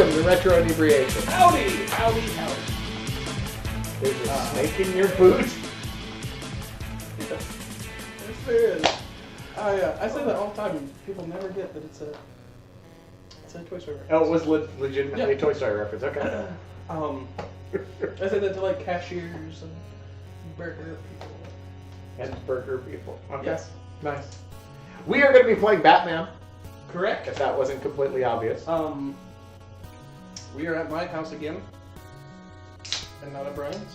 Welcome to Retro Inebriation. Howdy, howdy, howdy. There's a snake in your boot. Yes, there is. I say that all the time, and people never get that it's a Toy Story reference. Oh, it was legitimately a Toy Story reference. Okay. I say that to like cashiers and burger people. And burger people. Okay. Yes. Nice. We are going to be playing Batman, Correct. if that wasn't completely obvious. We are at my house again, and not at Brian's.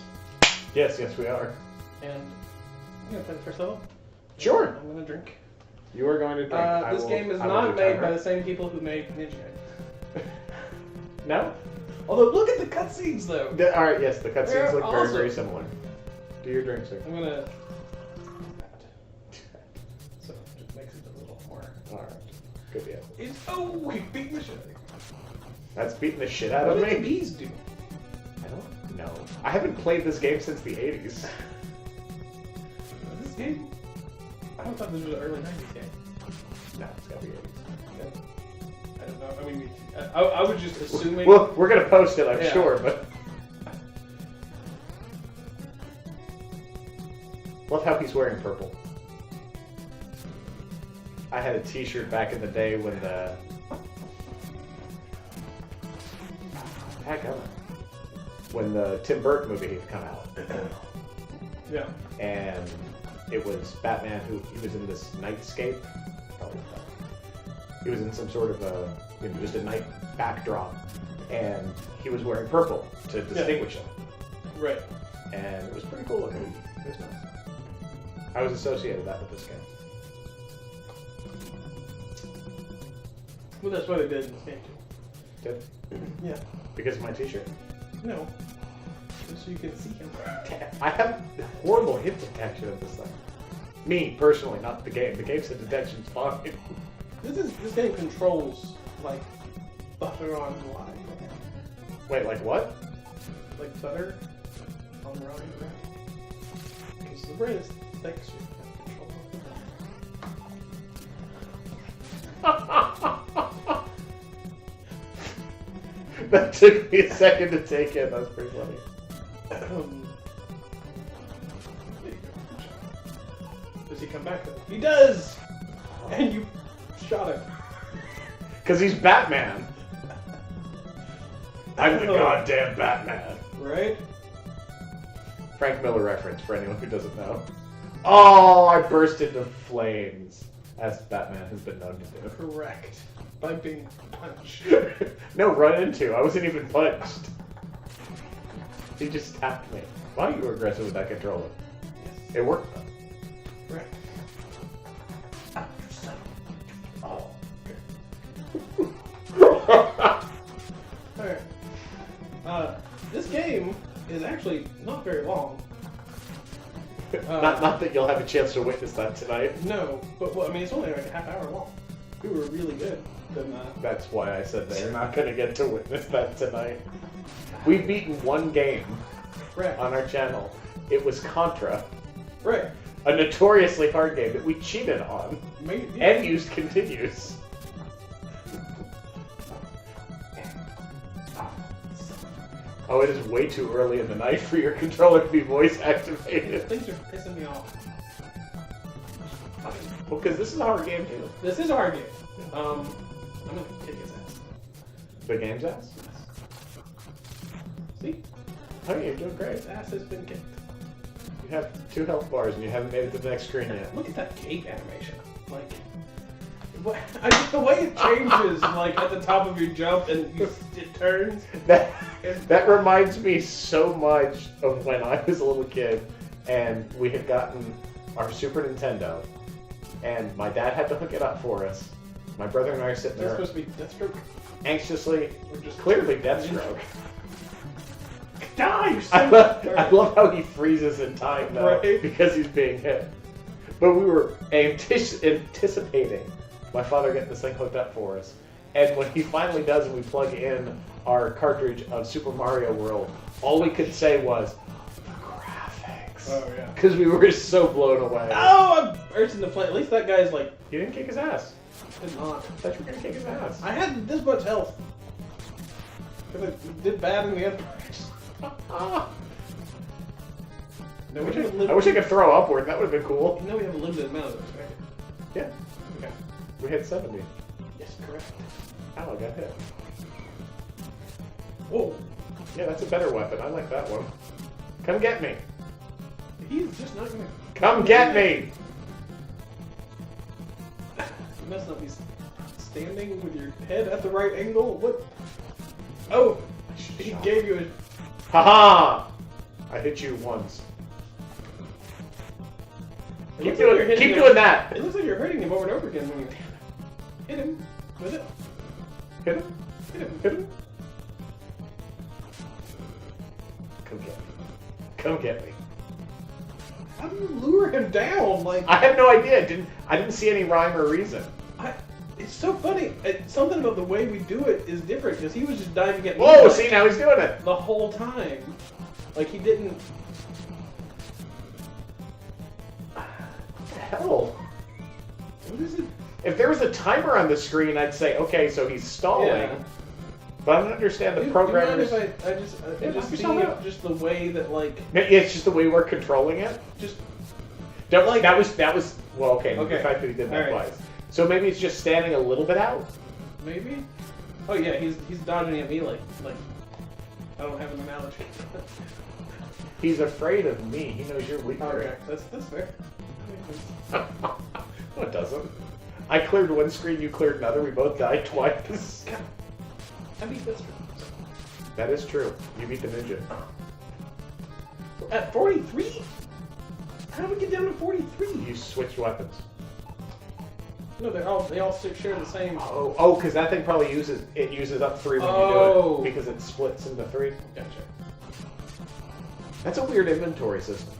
Yes, we are. And I'm gonna play the first level. Sure. I'm gonna drink. You are going to drink. This game is not made by the same people who made Ninja Gaiden. No? Although, look at the cutscenes though. Alright, yes, the cutscenes They're look awesome. very similar. Do your drink, sir. I'm gonna. So it just makes it a little more. Alright. Good deal. He beat the shit out of me. That's beating the shit out What of did the me. bees do? I don't know. I haven't played this game since the 80s. This game? I thought this was an early 90s game. No, it's gotta be 80s. I don't know. I mean, I was just assuming. Well, we're gonna post it, I'm Yeah. sure, but. Love how he's wearing purple. I had a t-shirt back in the day when the... When the Tim Burton movie had come out. Yeah. And it was Batman he was in this nightscape. Probably not. He was in some sort of just a night backdrop. And he was wearing purple to distinguish him. Right. And it was pretty cool looking. It was nice. I was associated that with this game. Well, that's what I did in this game too. Did? Yeah. Because of my t-shirt. No. Just so you can see him. I have horrible hit detection of this thing. Me, personally, not the game. The game's hit detection's fine. This game controls like butter on rye. Wait, like what? Like butter on rye bread. Because the bread is thick, so you can control That took me a second to take in. That's pretty funny. there you go. Does he come back though? He does! And you shot him. Because he's Batman. I'm the goddamn Batman. Right? Frank Miller reference for anyone who doesn't know. Oh, I burst into flames. As Batman has been known to do. Correct. By being punched. No, run into. I wasn't even punched. He just tapped me. Wow, you were aggressive with that controller. Yes. It worked though. Right. Oh. Alright. This game is actually not very long. Not that you'll have a chance to witness that tonight. No, but well, I mean, it's only like a half hour long. We were really good. Then, That's why I said they're not going to get to witness that tonight. We've beaten one game right. on our channel. It was Contra. Right. A notoriously hard game that we cheated on. Maybe, yeah. And used continues. Oh, it is way too early in the night for your controller to be voice activated. Things are pissing me off. Well, because this is a hard game too. This is a hard game. I'm gonna kick his ass. The game's ass? See? Oh, you're doing great. His ass has been kicked. You have 2 health bars and you haven't made it to the next screen yet. Look at that gate animation. Like, what? The way it changes, like at the top of your jump and it turns. That reminds me so much of when I was a little kid and we had gotten our Super Nintendo and my dad had to hook it up for us. My brother and I are sitting That's there supposed to be Deathstroke. anxiously, Or just clearly Deathstroke. Die! I love how he freezes in time though, Right. because he's being hit. But we were anticipating my father getting this thing hooked up for us. And when he finally does and we plug in our cartridge of Super Mario World, all we could say was, the graphics. Oh, yeah. Because we were so blown away. Oh, I'm bursting the flame. At least that guy's like, You didn't kick his ass. did not. I thought you were going to kick his ass. I had this much health. Because I did bad in the other direction. I wish I could throw upward. That would have been cool. You know we have a limited amount of those, right? Yeah. Okay. We had 70. Yes, correct. Ow, I got hit. Whoa. Yeah, that's a better weapon. I like that one. Come get me. He's just not gonna... Come get me! You must not be standing with your head at the right angle. What? Oh! He gave you a... Haha! I hit you once. Keep doing that! It looks like you're hurting him over and over again when you hit him with it. Hit him? Hit him. Hit him? Come get me. Come get me. How do you lure him down? Like I have no idea. I didn't see any rhyme or reason. it's so funny. Something about the way we do it is different because he was just diving at me. Whoa! See, now he's doing it. The whole time. Like he didn't. What the hell? What is it? If there was a timer on the screen, I'd say, okay, so he's stalling. Yeah. But I don't understand the Do you programmers. mind if I just Yeah, just knock see yourself out. just the way that like It's just the way we're controlling it. just That, Like- that was well, okay. Okay. The fact that he did that All right. twice. So maybe it's just standing a little bit out. maybe. Oh yeah, he's dodging at me like I don't have an analogy. He's afraid of me. He knows you're weak. Okay, that's fair. No, it doesn't. I cleared one screen, you cleared another. We both died twice. I beat this one. That is true. You beat the ninja. At 43? How do we get down to 43? You switched weapons. No, they all share the same. Oh, because that thing probably uses up 3 when you do Oh. it because it splits into 3. Gotcha. That's a weird inventory system.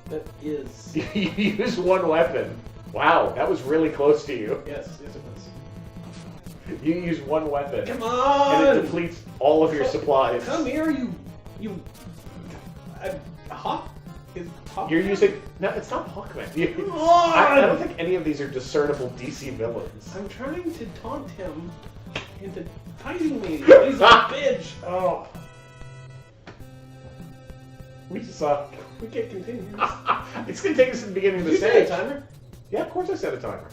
That is. You use one weapon. Wow, that was really close to you. Yes, it was. You use one weapon. Come And on! it depletes all of your supplies. Come here, you. Hawk? Is Hawk? You're using... No, it's not Hawkman. Come I don't on! think any of these are discernible DC villains. I'm trying to taunt him into fighting me. He's a bitch. Oh. We suck. We can't continue. It's going to take us to the beginning of the Did you set stage. a timer? Yeah, of course I set a timer.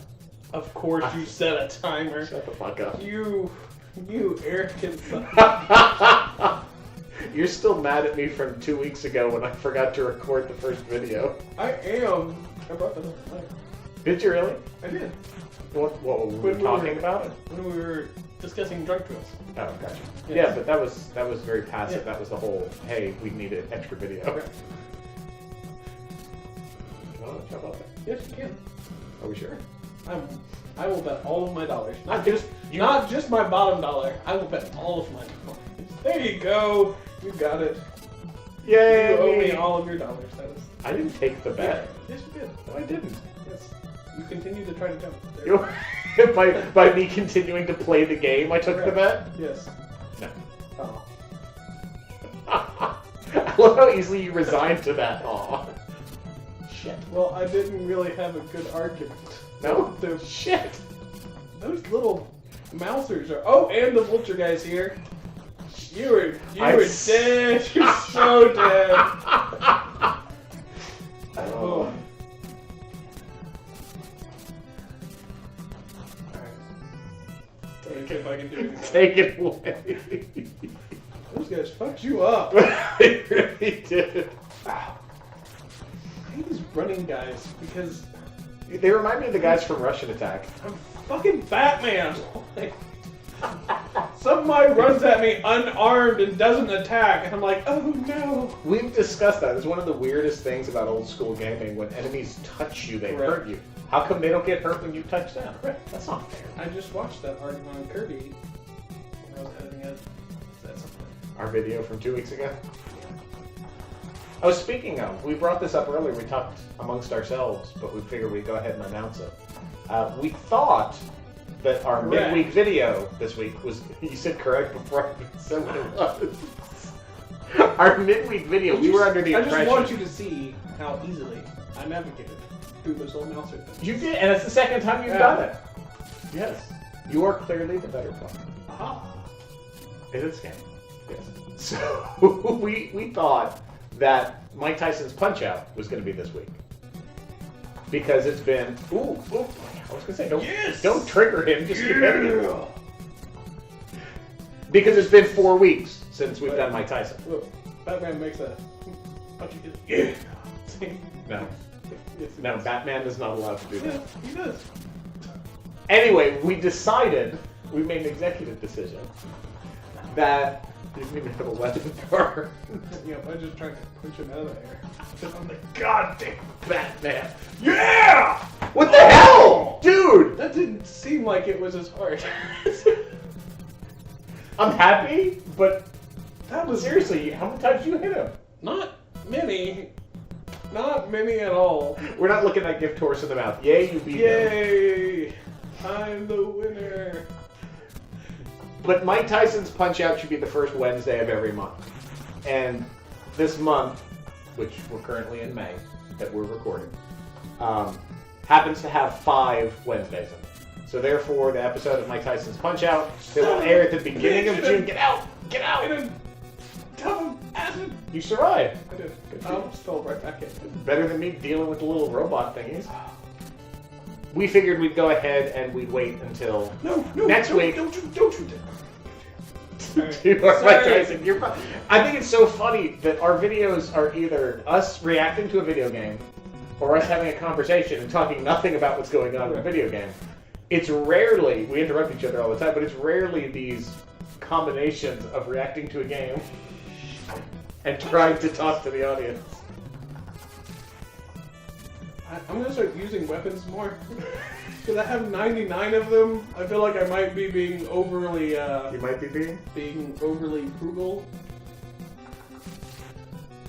Of course you set a timer. Shut the fuck up. You arrogant son. You're still mad at me from 2 weeks ago when I forgot to record the first video. I am. I brought that up later. Did you really? I did. What were we When we talking were- about? When we were discussing drug drills. Oh, gotcha. Yes. Yeah, but that was very passive. Yeah. That was the whole, hey, we need an extra video. Okay. Can I talk about that? Yes, you can. Are we sure? I will bet all of my dollars. Not just you. Not just my bottom dollar. I will bet all of my dollars. There you go. You got it. Yay! You owe me all of your dollars. That was. I didn't take the bet. Yes, you did. No, I didn't. Yes. You continue to try to jump. There. You, by me continuing to play the game, I took the bet? Yes. No. Oh. I love how easily you resigned to that. Aw. Shit. Well, I didn't really have a good argument. No? The- Shit. Those little mousers are. Oh, and the vulture guy's here. You were I'm dead. You're so dead. Oh. Let me see if I can do it. Take it away. Those guys fucked you up. They really did. Wow. I hate these running guys because They remind me of the guys from Russian Attack. I'm fucking Batman. Like, some guy runs at me unarmed and doesn't attack, and I'm like, oh no. We've discussed that. It's one of the weirdest things about old school gaming. When enemies touch you, they Correct. hurt you. How come they don't get hurt when you touch them? That's not fair. I just watched that argument on Kirby when I was editing it. That's something. Our video from 2 weeks ago. Oh, speaking of, we brought this up earlier. We talked amongst ourselves, but we figured we'd go ahead and announce it. We thought that our Correct. midweek video this week was. You said correct before I said what it was. Our midweek video, we were under the I impression. just want you to see how easily I navigated through those little mouse things. You did, and it's the second time you've Yeah. done it. Yes. You are clearly the better player. Aha. In this game. Yes. So we thought that Mike Tyson's Punch-Out was going to be this week. Because it's been... Ooh, I was going to say, don't trigger him, just get ready. Because it's been 4 weeks since we've done Mike Tyson. Look, Batman makes a punch you. No. No, Batman is not allowed to do that. Yeah, he does. Anyway, we made an executive decision that you didn't even have a weapon for. Yeah, I just tried to punch him out of the air. I'm the goddamn Batman. Yeah! What the hell? Dude! That didn't seem like it was as hard. I'm happy, but That was seriously, how many times did you hit him? not many. Not many at all. We're not looking at gift horse in the mouth. Yay, you beat him. Yay! I'm the winner. But Mike Tyson's Punch-Out should be the first Wednesday of every month. And this month, which we're currently in May, that we're recording, happens to have 5 Wednesdays in it. So therefore, the episode of Mike Tyson's Punch-Out that will air at the beginning of June. Get out! Get out! Dumb acid. You survived. I did. Good I almost fell right back in. Better than me dealing with the little robot thingies. We figured we'd go ahead and we'd wait until next week. Don't you Do our Mike Tyson. I think it's so funny that our videos are either us reacting to a video game or us having a conversation and talking nothing about what's going on in the video game. It's rarely, we interrupt each other all the time, but it's rarely these combinations of reacting to a game and trying to talk to the audience. I'm gonna start using weapons more. Because I have 99 of them. I feel like I might be being overly, You might be being overly frugal.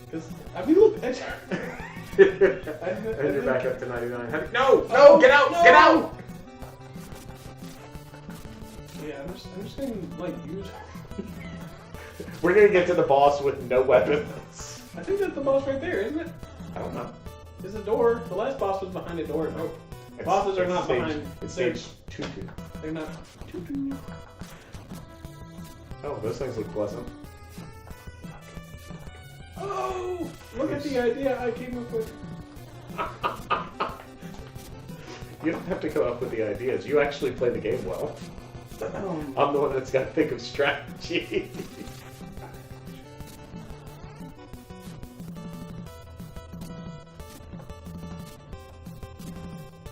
Because, I mean, look, and you're back up to 99. No! Get out! No! Get out! Yeah, I'm just gonna, like, use... We're gonna get to the boss with no weapons. I think that's the boss right there, isn't it? I don't know. There's a door. The last boss was behind a door. No. Bosses are not behind. It's stage 2. They're not. Oh, those things look pleasant. Oh! Look at the idea I came up with. You don't have to come up with the ideas. You actually play the game well. I'm the one that's got to think of strategy.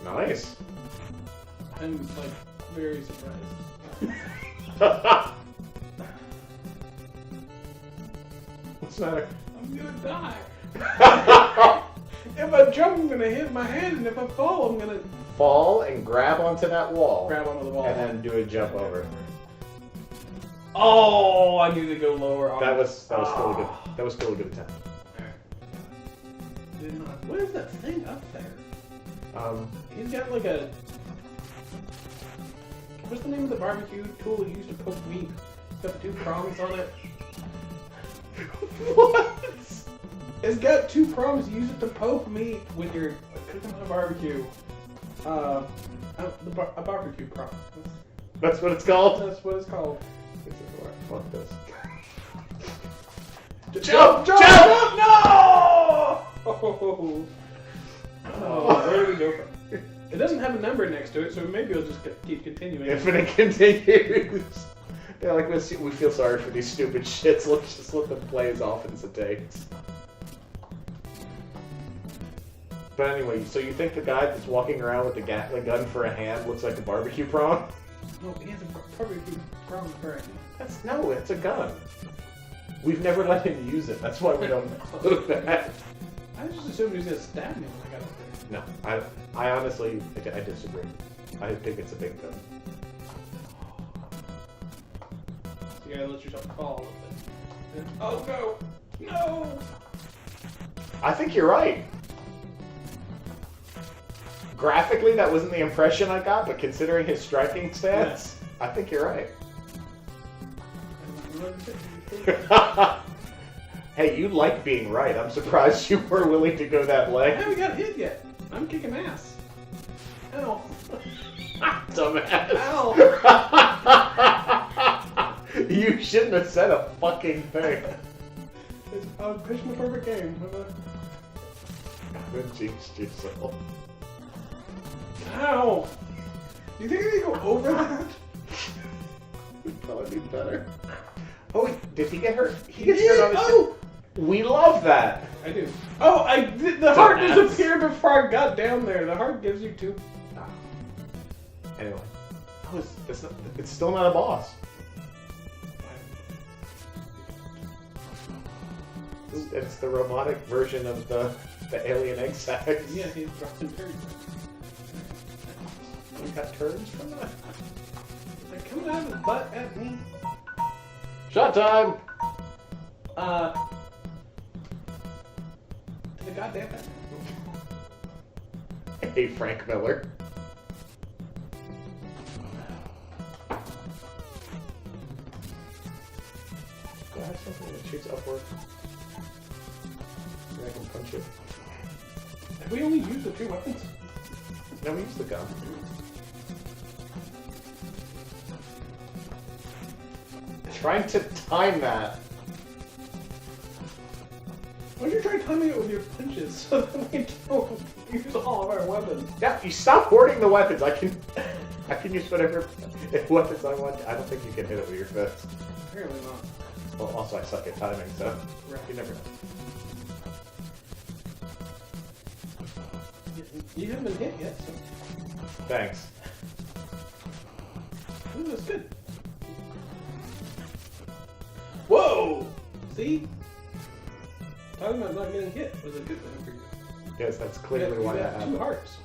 Nice. I'm like very surprised. What's the matter? I'm gonna die. If I jump, I'm gonna hit my head, and if I fall, I'm gonna Fall and grab onto that wall. grab onto the wall. And then do a jump over. Oh, I need to go lower. That was still a good. That was still a good attempt. Did not. What is that thing up there? He's got like a. What's the name of the barbecue tool you use to poke meat? It's got 2 prongs on it. What? It's got 2 prongs. You use it to poke meat when you're cooking on a barbecue. A barbecue prong. That's what it's called? That's what it's called. Fuck this. Jump! No! Oh, where do we go from? It doesn't have a number next to it, so maybe it'll just keep continuing. Infinite continues. Yeah, like we feel sorry for these stupid shits. Let's just let them play as often as it takes. But anyway, so you think the guy that's walking around with the Gatling gun for a hand looks like a barbecue prong? No, he has a barbecue prong for it. It's a gun. We've never let him use it. That's why we don't know that. I just assumed he was gonna stab me when I got up there. No, I honestly, I disagree. I think it's a big gun. So you gotta let yourself fall a little bit. Oh no! No! I think you're right. Graphically, that wasn't the impression I got, but considering his striking stats, I think you're right. Hey, you like being right. I'm surprised you were willing to go that I way. haven't got hit yet. I'm kicking ass. Ow. Dumbass. Ow. You shouldn't have said a fucking thing. I was pitching the perfect game. Then jinxed yourself. Ow! You think I can go over that? Would probably be better. Oh, wait, did he get hurt? He did? hurt on his Oh! We love that. I do. Oh, the heart disappeared before I got down there. The heart gives you 2. Anyway, it's still not a boss. It's the robotic version of the alien egg sacs. Yeah, he's dropping turds. You got turds from that? They're coming out of his butt at me. Shot time! The goddamn Batman. Hey, Frank Miller. Do I have something that shoots upward? So I can punch it? Have we only used the 2 weapons? No, we use the gun. Trying to time that. Why don't you try timing it with your punches so that we don't use all of our weapons? Yeah, you stop hoarding the weapons. I can use whatever weapons I want. I don't think you can hit it with your fist. Apparently not. Well, also I suck at timing, so Right. you never know. You haven't been hit yet, so. Thanks. Ooh, that's good. Whoa! See? Talking about not getting hit was a good thing for you. Yes, that's clearly why you that got 2 happened. hearts.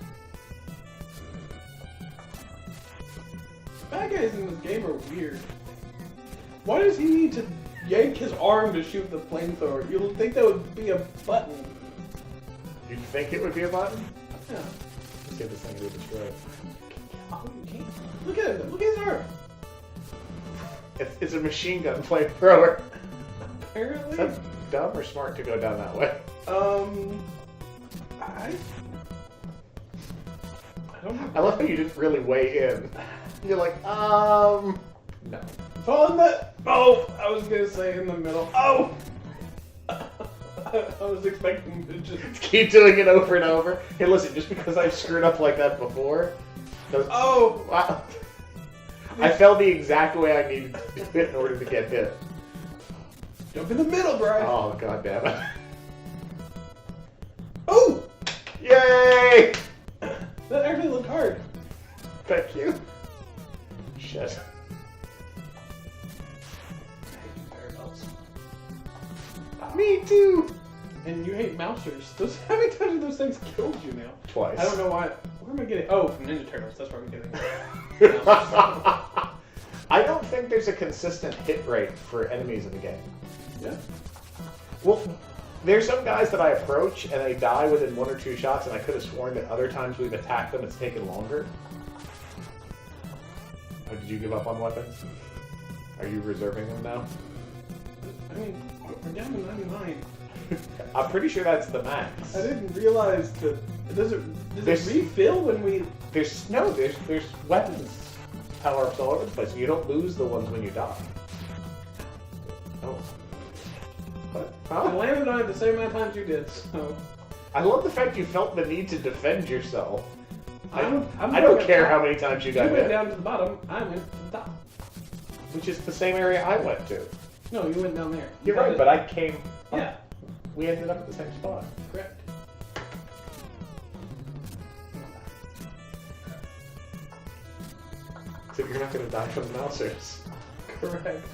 Bad guys in this game are weird. Why does he need to yank his arm to shoot the flamethrower? You'd think that would be a button. You'd think it would be a button? Yeah. Let's get this thing to be destroyed. Oh, you can't. Look at him. Look at his arm. It's a machine gun flamethrower. Apparently. Is that dumb or smart to go down that way? I don't know. I love how you didn't really weigh in. You're like, no. On the. Oh, I was gonna say in the middle. Oh. I was expecting to just Keep doing it over and over. Hey, listen, just because I've screwed up like that before, Oh! wow. I felt the exact way I needed to do it in order to get hit. Jump in the middle, Brian! Oh, god damn it. Oh! Yay! That actually looked hard. Thank you. Shit. Me too! And you hate mousers. How many times have those things killed you now? Twice. I don't know why. Where am I getting? Oh, from Ninja Turtles. That's where I'm getting. I don't think there's a consistent hit rate for enemies in the game. Yeah. Well, there's some guys that I approach and they die within 1 or 2 shots, and I could have sworn that other times we've attacked them, it's taken longer. Oh, did you give up on weapons? Are you reserving them now? I mean, we're down to 99. I'm pretty sure that's the max. I didn't realize that. Does it refill when we? There's weapons power-ups all over the place. You don't lose the ones when you die. Oh. What? I Huh? landed on it the same amount of times you did. So. I love the fact you felt the need to defend yourself. I don't going care top. how many times you got You went hit. down to the bottom. I went to the top. Which is the same area I went to. No, you went down there. You're right, but I came. Yeah. We ended up at the same spot. Correct. So you're not going to die from the mousers. Correct.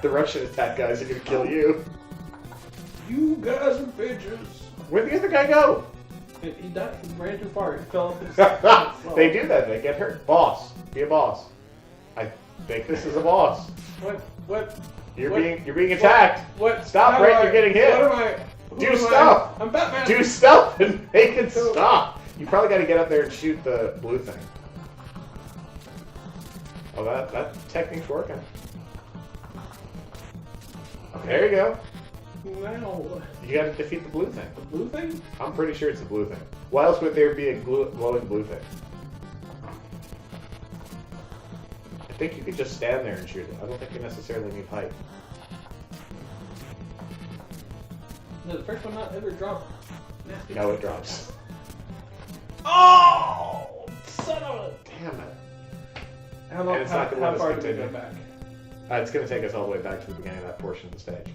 The Russian attack guys are going to kill you. You guys are bitches. Where'd the other guy go? He died. He ran too far. He fell off his. They do that. They get hurt. Boss. Be a boss. I think this is a boss. What? You're being attacked. What? Stop, Brent. You're getting hit. What am I? Do stuff. I'm Batman. Do stuff and make it stop. You probably got to get up there and shoot the blue thing. Oh, that technique's working. Okay, there you go. Now. You got to defeat the blue thing. The blue thing? I'm pretty sure it's the blue thing. Why else would there be a glowing blue thing? I think you could just stand there and shoot it. I don't think you necessarily need height. No, the first one not ever dropped. Nasty. No, it drops. Oh! Son of a... Damn it. How long? And it's not gonna let How us far do we continue. go back? It's going to take us all the way back to the beginning of that portion of the stage.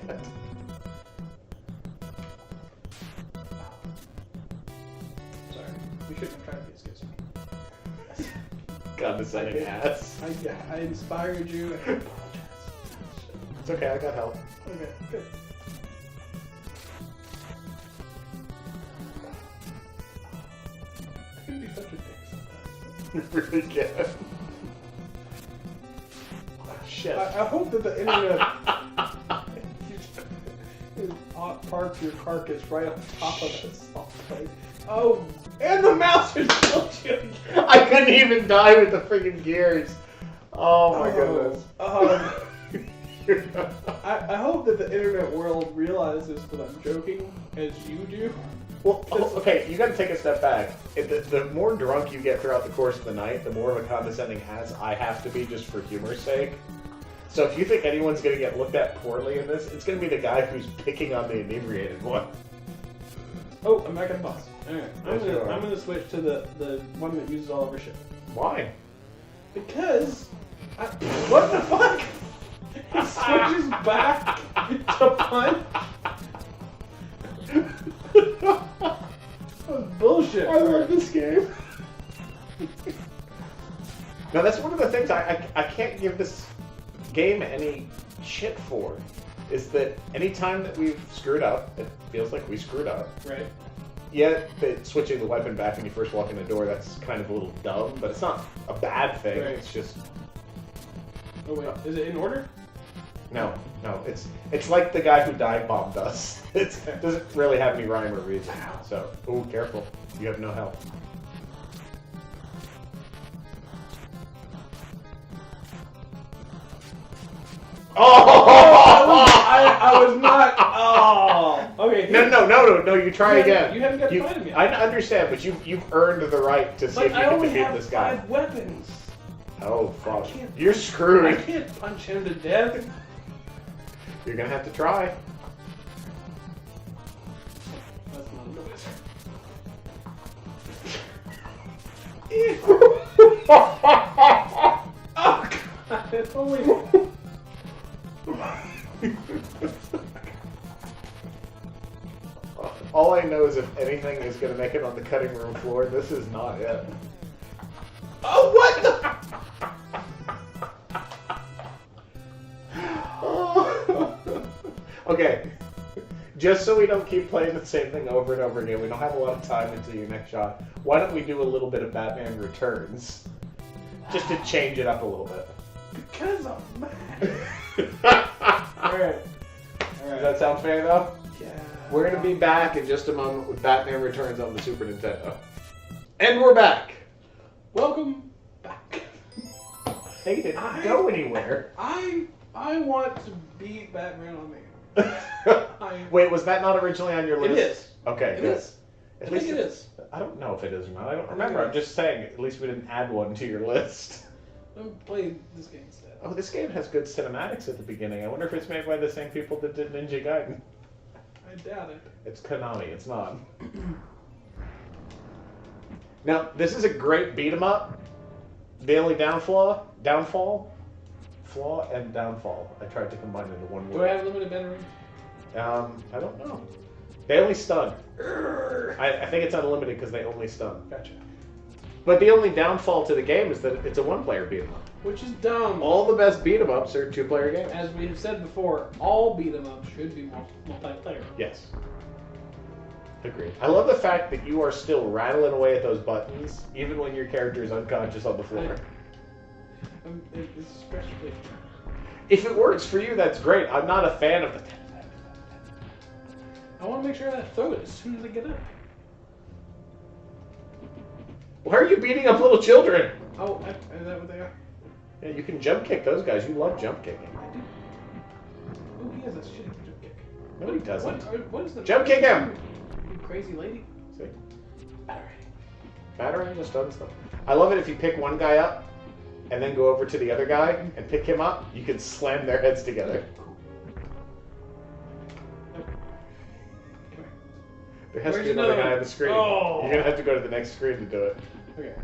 Damn it. Sorry, we shouldn't have tried to be as good. Condescending ass. I inspired you. I apologize. It's okay, I got help. Okay, good. I can be such a dick sometimes. You really can. Shit. I hope that the internet parks your carcass right on top of this salt plate. Oh, and the mouse is still chewing. I couldn't even die with the freaking gears. Oh my goodness. I hope that the internet world realizes that I'm joking, as you do. Well, okay, you gotta take a step back. The more drunk you get throughout the course of the night, the more of a condescending ass I have to be just for humor's sake. So if you think anyone's gonna get looked at poorly in this, it's gonna be the guy who's picking on the inebriated one. Oh, I'm back at the boss. Alright, Yes, you are. I'm gonna switch to the one that uses all of our shit. Why? Because... what the fuck? He switches back to punch? That was bullshit. I love this game. Now that's one of the things I can't give this game any shit for, is that anytime that we've screwed up, it feels like we screwed up. Right. Yeah, switching the weapon back when you first walk in the door, that's kind of a little dumb, but it's not a bad thing. Right. It's just... Oh wait, is it in order? No, it's like the guy who dive bombed us. It doesn't really have any rhyme or reason. So, ooh, careful. You have no help. Oh! I was not. Oh. Okay. No. You try again. You haven't got to fight him yet. I understand, but you've earned the right to see But if you I can only defeat have this guy. 5 weapons. Oh fuck! can't- You're screwed. I can't punch him to death. You're gonna have to try. That's not a noise. Oh god! It's only. All I know is if anything is going to make it on the cutting room floor, this is not it. Oh what the? Okay, just so we don't keep playing the same thing over and over again, we don't have a lot of time until your next shot. Why don't we do a little bit of Batman Returns? Just to change it up a little bit. Because I'm mad. Alright. Does that sound fair though? Yeah. We're going to be back in just a moment with Batman Returns on the Super Nintendo. And we're back! Welcome back. They didn't go anywhere. I want to beat Batman on the Wait, was that not originally on your list? It is. Okay, It good. is. At I think least it is. I don't know if it is or not. I don't I think remember. it I'm is. just saying, at least we didn't add one to your list. I'm playing this game instead. Oh, this game has good cinematics at the beginning. I wonder if it's made by the same people that did Ninja Gaiden. I doubt it. It's Konami, it's not. Now, this is a great beat 'em up. The only downfall, flaw and downfall. I tried to combine into one Do I word. have limited battery? I don't know. They only stun. I think it's unlimited because they only stun. Gotcha. But the only downfall to the game is that it's a one-player beat 'em up. Which is dumb. All the best beat 'em ups are two-player games. As we have said before, all beat 'em ups should be multiplayer. Yes. Agreed. I love the fact that you are still rattling away at those buttons, even when your character is unconscious on the floor. It's especially. If it works for you, that's great. I'm not a fan of the... I want to make sure that I throw it as soon as I get up. Why are you beating up little children? Oh, is that what they are? Yeah, you can jump kick those guys. You love jump kicking. I do. Oh, he has a shitty jump kick. No, he doesn't. What is the Jump kick him! You crazy lady? See? Battery. Battering just stuns them. I love it if you pick one guy up and then go over to the other guy and pick him up, you can slam their heads together. There has to be another guy on the screen. Oh. You're going to have to go to the next screen to do it. Okay.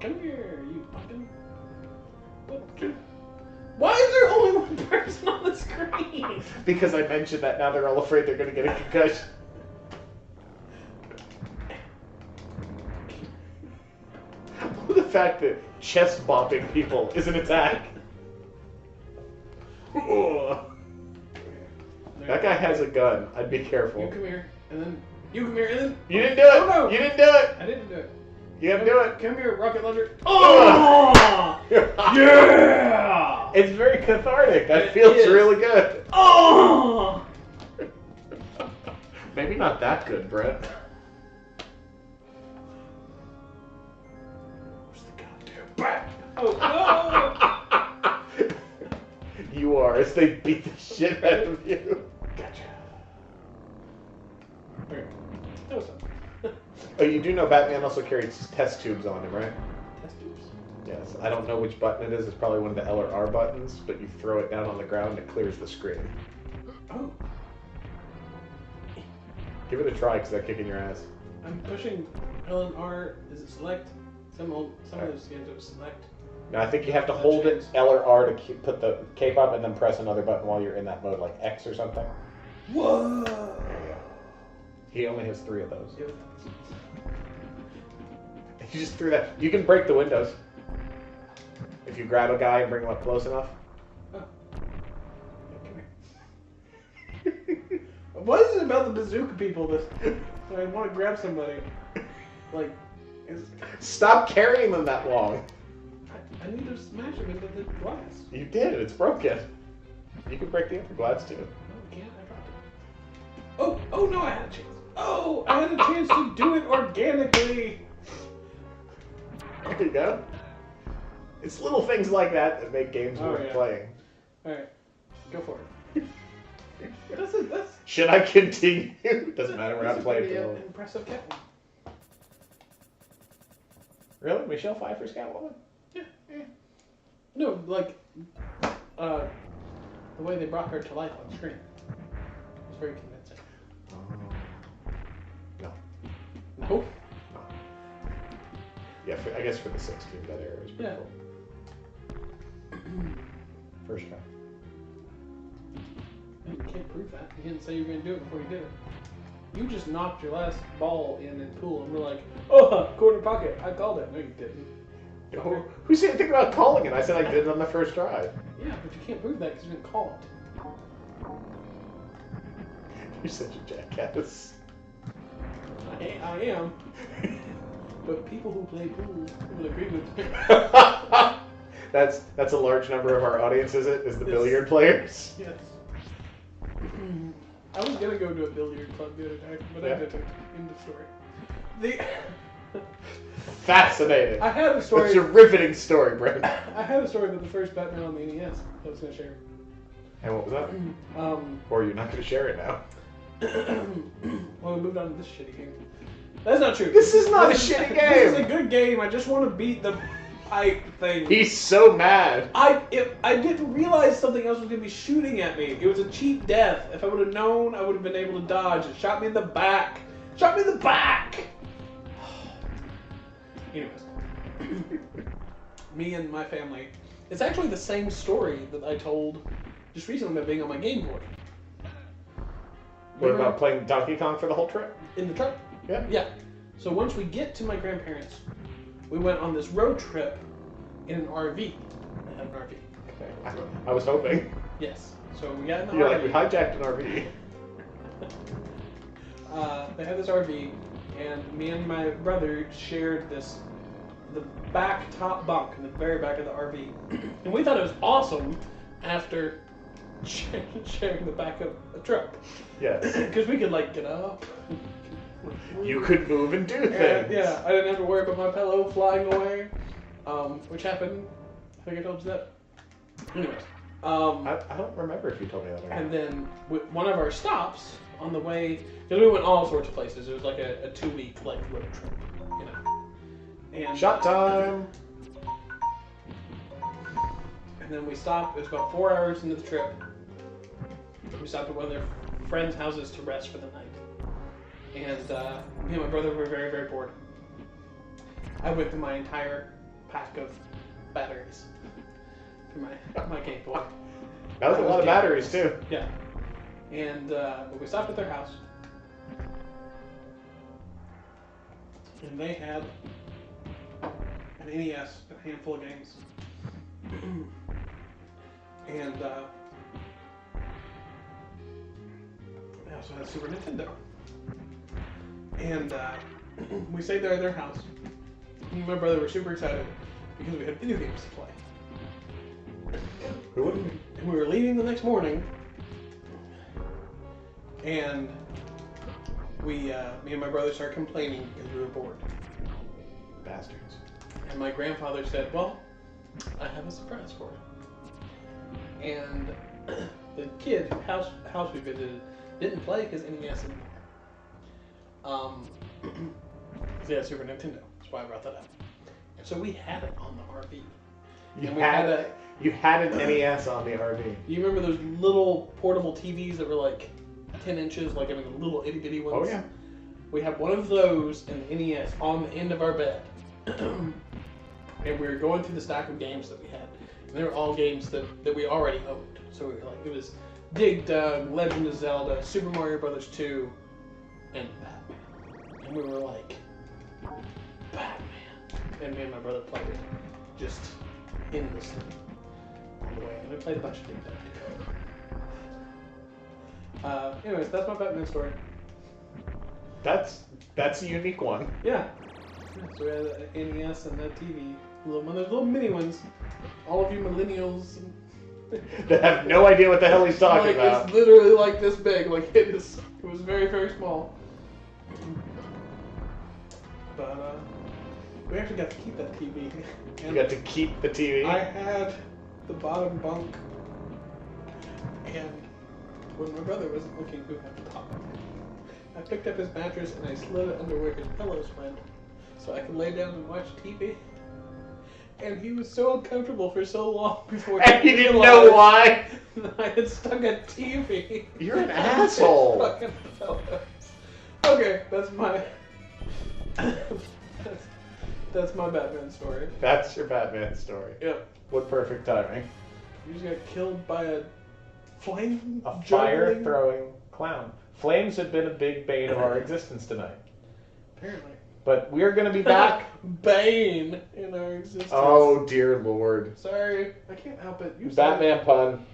Come here, you fucking... Why is there only one person on the screen? Because I mentioned that now they're all afraid they're going to get a concussion. The fact that chest bopping people is an attack. That guy has a gun. I'd be careful. You come here, and then... You come here, and then... You didn't do it! Oh, no. You didn't do it! I didn't do it. You gotta do it! Come here, rocket launcher. Oh! Yeah! It's very cathartic. That It feels is. really good. Oh! Maybe not that good, Brett. Where's the goddamn bat? Oh, no! You are, as they beat the shit out of you. Gotcha. Okay. That was something. Oh, you do know Batman also carries test tubes on him, right? Test tubes? Yes. I don't know which button it is. It's probably one of the L or R buttons, but you throw it down on the ground and it clears the screen. Oh. Give it a try, because they're kicking your ass. I'm pushing L and R. Is it select? Some of those games are select. No, I think you have to hold it L or R to put the cape up and then press another button while you're in that mode, like X or something. Whoa! There you go. He only has 3 of those. Yep. You just threw that. You can break the windows. If you grab a guy and bring him up close enough. Oh. Come here. What is it about the bazooka people that I want to grab somebody? Like, Stop carrying them that long. I need to smash them into the glass. You did. It's broken. You can break the upper glass too. No, I can't. I dropped it. Oh no, I had a chance. Oh, I had a chance to do it organically. There you go. It's little things like that that make games worth playing. Alright, go for it. That's Should I continue? Doesn't matter. We're not this playing is for pretty, long. impressive Catwoman. Really? Michelle Pfeiffer's Catwoman? Yeah. No, like, the way they brought her to life on screen was very convincing. No. No? No. Yeah, I guess for the 16, that era was pretty cool. First try. You can't prove that. You didn't say you were going to do it before you did it. You just knocked your last ball in pool and were like, oh, corner pocket. I called it. No, you didn't. Who said anything about calling it? I said I did it on the first try. Yeah, but you can't prove that because you didn't call it. You're such a jackass. I am. But people who play pool will agree with me. That's a large number of our audience, is it? Is the Yes. billiard players? Yes. I was gonna go to a billiard club the other day, but Yeah. I didn't. End of story. Fascinating. I had a story. It's a riveting story, Brent. I had a story about the first Batman on the NES I was gonna share. And what was that? Um, Or you're not going to share it now? well, we moved on to this shitty game. That's not true. This is not a shitty game. This is a good game. I just want to beat the pipe thing. He's so mad. I didn't realize something else was going to be shooting at me. It was a cheap death. If I would have known, I would have been able to dodge. It shot me in the back. Shot me in the back! Anyways. Me and my family. It's actually the same story that I told just recently about being on my Game Boy. What about playing Donkey Kong for the whole trip? In the truck? Yeah. Yeah. So once we get to my grandparents', we went on this road trip in an RV. I had an RV. Okay. I was hoping. Yes. So we got in the You're RV. like, we hijacked an RV. They had this RV, and me and my brother shared the back top bunk in the very back of the RV. And we thought it was awesome after sharing the back of a truck. Yes. Because we could, like, get up. You could move and do things. And, yeah, I didn't have to worry about my pillow flying away, which happened. I think I told you that. Anyways. I don't remember if you told me that or not. And then one of our stops on the way, because we went all sorts of places. It was like a 2-week like road trip, you know. And Shot time. And then we stopped. It was about 4 hours into the trip. We stopped at one of their friends' houses to rest for the night. And me and my brother were very, very bored. I went through my entire pack of batteries for my Game Boy. That was a lot of batteries, too. Yeah. And but we stopped at their house. And they had an NES and a handful of games. And they also had Super Nintendo. And we stayed there at their house. Me and my brother were super excited because we had video games to play. Who wouldn't? And we were leaving the next morning. And me and my brother started complaining because we were bored. Bastards. And my grandfather said, well, I have a surprise for you. And the kid whose house we visited didn't play his NES anymore. He had Super Nintendo. That's why I brought that up. And so we had it on the RV. You had an NES on the RV. You remember those little portable TVs that were like 10 inches, like, I mean, the little itty bitty ones? Oh, yeah. We had one of those and the NES on the end of our bed. And we were going through the stack of games that we had. And they were all games that we already owned. So we were like, it was Dig Dug, Legend of Zelda, Super Mario Brothers 2, and Batman. And we were like, Batman. And me and my brother played it just endlessly on the way. And we played a bunch of Dig Dug too. Anyways, that's my Batman story. That's a unique one. Yeah. So we had an NES and that TV. Little one, those little mini ones. All of you millennials. They have no idea what the hell he's talking about. It's literally like this big. Like it was very, very small. But we actually got to keep that TV. You got to keep the TV? I had the bottom bunk. And when my brother wasn't looking, who had the top bunk? I picked up his mattress and I slid it under where his pillows went so I could lay down and watch TV. And he was so uncomfortable for so long before And he didn't know why? I had stuck a TV. You're an asshole. Fucking pillows. Okay, that's my that's my Batman story. That's your Batman story. Yep. What perfect timing. You just got killed by a flame. A juggling- fire-throwing clown. Flames have been a big bane of our existence tonight. Apparently. But we're going to be back. Bane in our existence. Oh, dear Lord. Sorry, I can't help it. You said it. Batman pun.